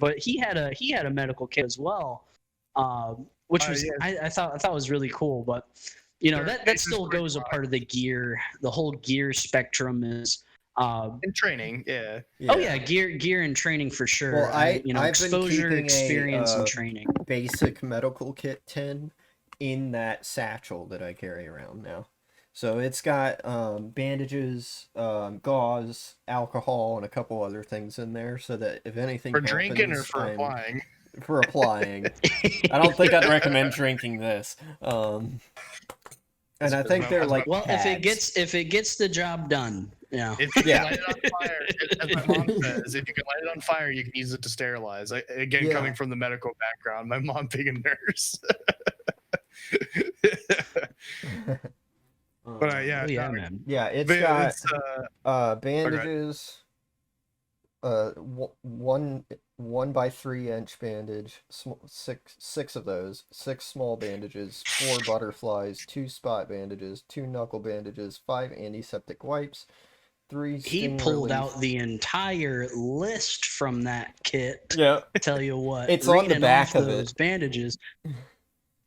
but he had a medical kit as well, which was I thought was really cool. But that still goes a part of the whole gear spectrum is in training. Yeah. Oh yeah, gear and training for sure. Well, I've exposure, been experience, and training. Basic medical kit tin in that satchel that I carry around now. So it's got bandages, gauze, alcohol, and a couple other things in there, so that if anything for happens, drinking or for applying. For applying. I don't think I'd recommend drinking this. And I think they're like well, pads. if it gets the job done, yeah. If you can light it on fire, as my mom says, if you can light it on fire, you can use it to sterilize. Again, coming from the medical background, my mom being a nurse. But man. Yeah, it's got bandages, 1x3 inch bandage, six of those, 6 small bandages, 4 butterflies, 2 spot bandages, 2 knuckle bandages, 5 antiseptic wipes, 3 He pulled out the entire list from that kit. Yeah, tell you what, it's on the back of those bandages.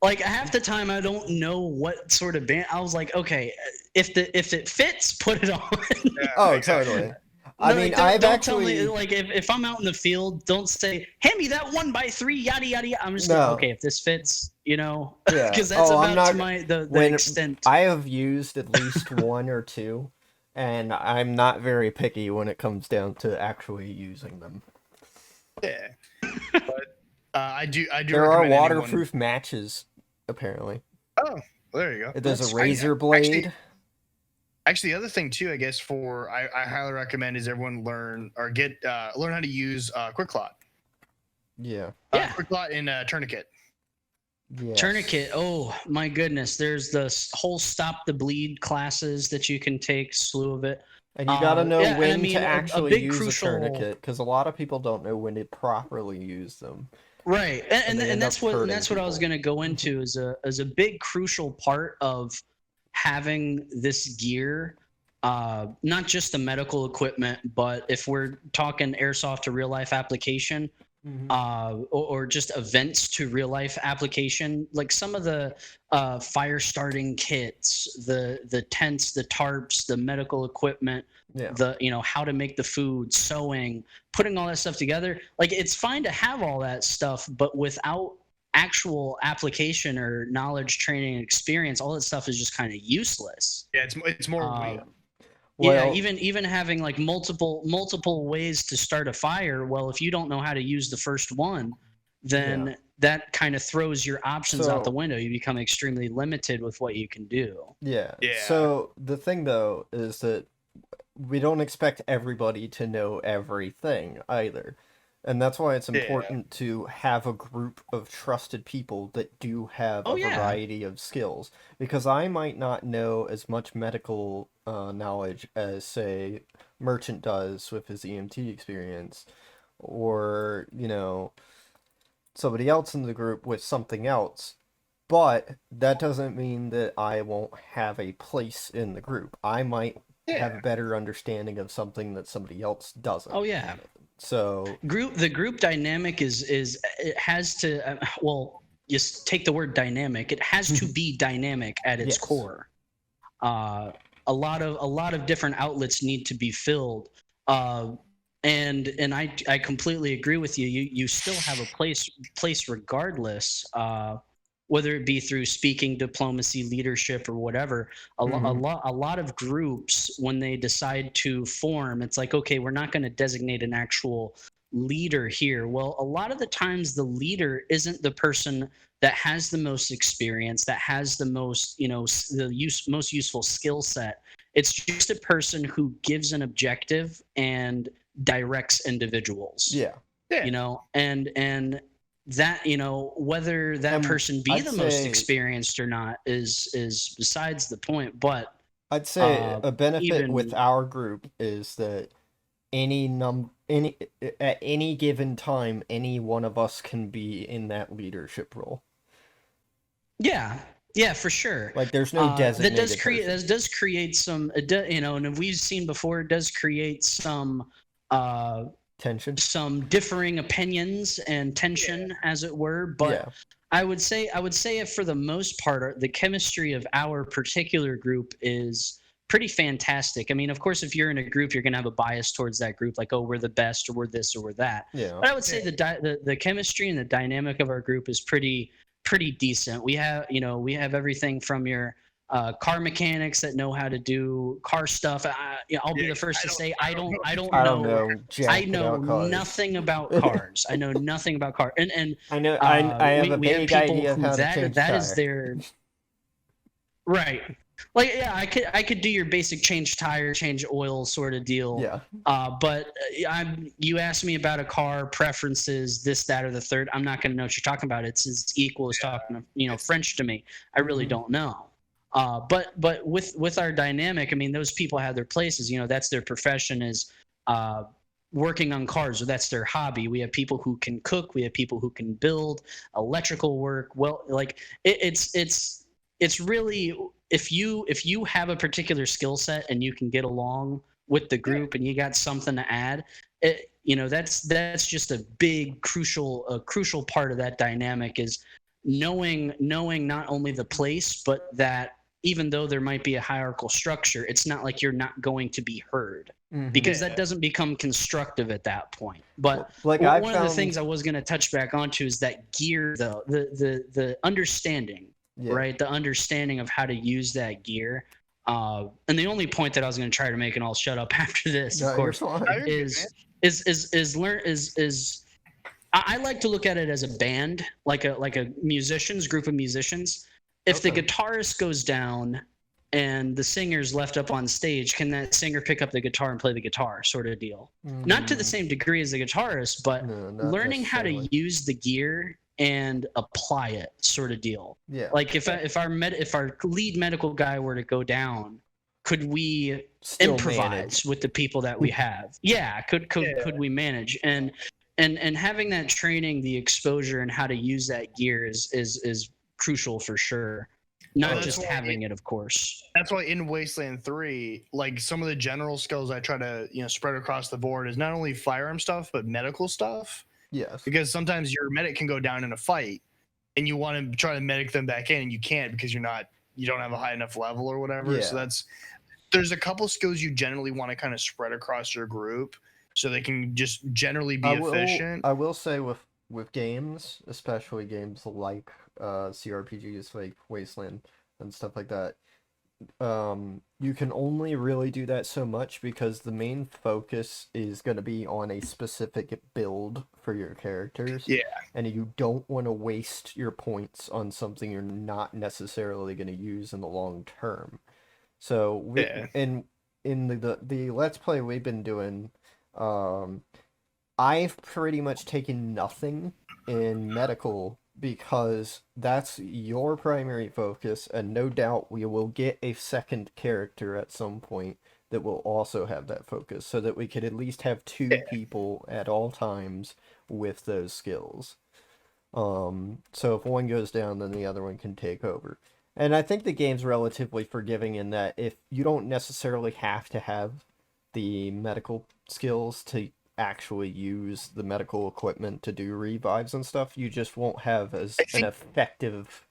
Like half the time, I don't know what sort of band. I was like, okay, if it fits, put it on. Yeah, oh, totally. I mean, I've actually tell me, like if I'm out in the field, don't say, hand me that 1x3, yada yada yada. I'm just like, okay, if this fits, because that's about the extent. I have used at least 1 or 2, and I'm not very picky when it comes down to actually using them. Yeah, but I do. There are waterproof matches, apparently. Oh, well, there you go. There's a razor blade. Actually, the other thing too, I guess, I highly recommend is everyone learn how to use Quick Clot. Yeah. Quick Clot in Tourniquet. Yes. Tourniquet. Oh my goodness! There's the whole stop the bleed classes that you can take, slew of it. And you gotta know when to actually use a tourniquet, because a lot of people don't know when to properly use them. Right, and that's what I was gonna go into as a big crucial part of having this gear, not just the medical equipment, but if we're talking airsoft to real life application, or just events to real life application, like some of the fire starting kits, the tents, the tarps, the medical equipment, the how to make the food, sewing, putting all that stuff together. Like it's fine to have all that stuff, but without actual application or knowledge, training, experience, all that stuff is just kind of useless. Yeah, it's more even having like multiple ways to start a fire. Well, if you don't know how to use the first one, then that kind of throws your options out the window. You become extremely limited with what you can do. Yeah. So the thing though is that we don't expect everybody to know everything either. And that's why it's important to have a group of trusted people that do have a variety of skills. Because I might not know as much medical knowledge as, say, Merchant does with his EMT experience. Or, somebody else in the group with something else. But that doesn't mean that I won't have a place in the group. I might have a better understanding of something that somebody else doesn't. Oh, yeah. So the group dynamic is it has to you take the word dynamic, it has to be dynamic at its core. A lot of different outlets need to be filled, and I completely agree with you. You still have a place regardless, whether it be through speaking, diplomacy, leadership, or whatever. A lot of groups, when they decide to form, it's like, okay, we're not going to designate an actual leader here. Well, a lot of the times the leader isn't the person that has the most experience, that has the most, most useful skill set. It's just a person who gives an objective and directs individuals. And that, whether that person be the most experienced or not is besides the point. But I'd say a benefit with our group is that at any given time, any one of us can be in that leadership role. Yeah, for sure. Like there's no designated that does create some, and we've seen before, it does create some some differing opinions and tension, as it were. But I would say if for the most part, the chemistry of our particular group is pretty fantastic. I mean, of course, if you're in a group, you're going to have a bias towards that group, like, oh, we're the best, or we're this, or we're that. Yeah. But I would say the chemistry and the dynamic of our group is pretty decent. We have everything from your car mechanics that know how to do car stuff. I'll be the first to say I don't know nothing about cars. I know nothing about cars. And I know I have a big idea of how to change that tire. is their right. Like, yeah, I could do your basic change tire, change oil sort of deal. Yeah. But you asked me about a car, preferences, this, that, or the third. I'm not going to know what you're talking about. It's as equal as talking, French to me. I really don't know. But with our dynamic, I mean, those people have their places. That's their profession, is working on cars, or that's their hobby. We have people who can cook. We have people who can build electrical work. Well, like it's really, if you have a particular skill set and you can get along with the group and you got something to add, that's just a big crucial part of that dynamic, is knowing not only the place, but that even though there might be a hierarchical structure, it's not like you're not going to be heard, because that doesn't become constructive at that point. But one of the things I was going to touch back onto is that gear, though, the understanding. Yeah. Right, the understanding of how to use that gear, and the only point that I was going to try to make, and I'll shut up after this, of course, is I like to look at it as a band, like a group of musicians. If the guitarist goes down and the singer's left up on stage, can that singer pick up the guitar and play the guitar, sort of deal? Not to the same degree as the guitarist, but learning how to use the gear and apply it, sort of deal. Yeah. Like if our lead medical guy were to go down, could we still improvise with the people that we have? Yeah. Could we manage? And having that training, the exposure, and how to use that gear is crucial for sure. Not just having it, of course. That's why in Wasteland 3, like, some of the general skills I try to spread across the board is not only firearm stuff but medical stuff. Yes. Because sometimes your medic can go down in a fight, and you want to try to medic them back in, and you can't because you don't have a high enough level or whatever. Yeah. So there's a couple skills you generally want to kind of spread across your group, so they can just generally be efficient. I will say with games, especially games like CRPGs like Wasteland and stuff like that, you can only really do that so much, because the main focus is going to be on a specific build for your characters. Yeah. And you don't want to waste your points on something you're not necessarily going to use in the long term. So in the Let's Play we've been doing, I've pretty much taken nothing in medical, because that's your primary focus, and no doubt we will get a second character at some point that will also have that focus, so that we could at least have two people at all times with those skills. So if one goes down, then the other one can take over. And I think the game's relatively forgiving in that if you don't necessarily have to have the medical skills to actually use the medical equipment to do revives and stuff, you just won't have an effective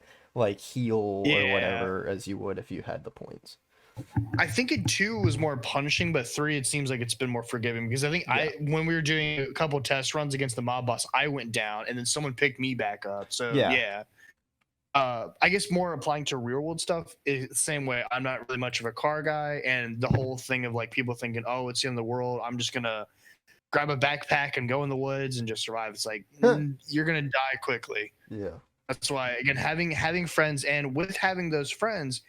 heal or whatever as you would if you had the points. I think in 2 was more punishing, but 3 it seems like it's been more forgiving, because I think when we were doing a couple test runs against the mob boss, I went down and then someone picked me back up. So I guess more applying to real world stuff is the same way. I'm not really much of a car guy, and the whole thing of people thinking, oh, it's the end of the world, I'm just gonna grab a backpack and go in the woods and just survive. It's like, you're gonna die quickly. Yeah. That's why, again, having friends, and with having those friends,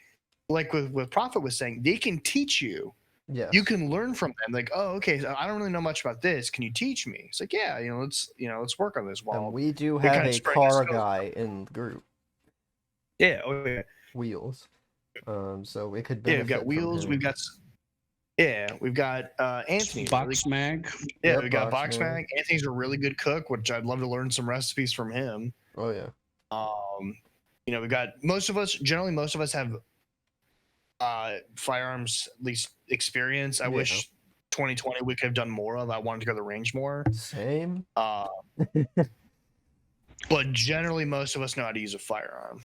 like with Prophet was saying, they can teach you. Yeah. You can learn from them. Like, oh, okay, so I don't really know much about this. Can you teach me? It's like, yeah, let's work on this. And we do have a car guy in the group. Yeah. Oh, yeah. Wheels. So we could. Yeah, we've got Wheels. We've got Anthony. Boxmag. Yeah, we got Boxmag. Anthony's a really good cook, which I'd love to learn some recipes from him. Oh yeah. We got most of us have firearms at least experience. I wish 2020 we could have done more of. I wanted to go to the range more. Same. But generally, most of us know how to use a firearm.